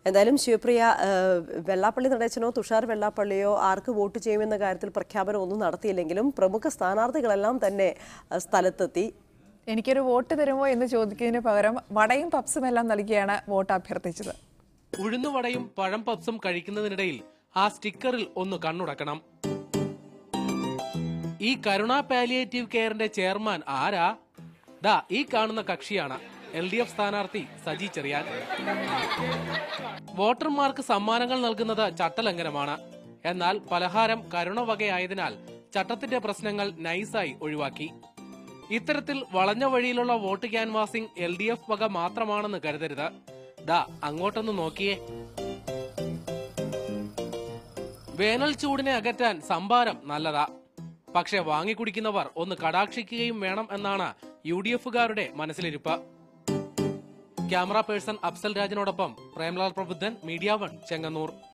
എന്തായാലും ശിവപ്രിയ, വെള്ളാപ്പള്ളി നടേശനോ തുഷാർ വെള്ളാപ്പള്ളിയോ ആർക്ക് വോട്ട് ചെയ്യുമെന്ന കാര്യത്തിൽ പ്രഖ്യാപനം ഒന്നും നടത്തിയില്ലെങ്കിലും പ്രമുഖ സ്ഥാനാർത്ഥികളെല്ലാം തന്നെ സ്ഥലത്തെത്തി. എനിക്കൊരു വോട്ട് തരുമോ എന്ന് ചോദിക്കുന്നതിന് പകരം വടയും പപ്സും എല്ലാം നൽകിയാണ് വോട്ട് അഭ്യർത്ഥിച്ചത്. ഉഴുന്നുവടയും പഴം പപ്സും കഴിക്കുന്നതിനിടയിൽ ആ സ്റ്റിക്കറിൽ ഒന്ന് കണ്ണുടക്കണം. ഈ കരുണ പാലിയേറ്റീവ് കെയറിന്റെ ചെയർമാൻ ആരാ? ദാ ഈ കാണുന്ന കക്ഷിയാണ് LDF സ്ഥാനാർത്ഥി സജി ചെറിയാൻ. വോട്ടർമാർക്ക് സമ്മാനങ്ങൾ നൽകുന്നത് ചട്ടലംഘനമാണ്. എന്നാൽ പലഹാരം കരുണ വകയായതിനാൽ ചട്ടത്തിന്റെ പ്രശ്നങ്ങൾ നൈസായി ഒഴിവാക്കി. ഇത്തരത്തിൽ വളഞ്ഞ വഴിയിലുള്ള വോട്ട് ക്യാൻവാസിംഗ് LDF വക മാത്രമാണെന്ന് കരുതരുത്. ദാ അങ്ങോട്ടൊന്ന് നോക്കിയേ. വേനൽ ചൂടിനെ അകറ്റാൻ സംഭാരം നല്ലതാ. പക്ഷെ വാങ്ങിക്കുടിക്കുന്നവർ ഒന്ന് കടാക്ഷിക്കുകയും വേണം എന്നാണ് UDFകാരുടെ മനസ്സിലിരിപ്പ്. ക്യാമറ പേഴ്സൺ അഫ്സൽ രാജിനോടൊപ്പം പ്രേംലാൽ പ്രബുദ്ധൻ, മീഡിയ 1, ചെങ്ങന്നൂർ.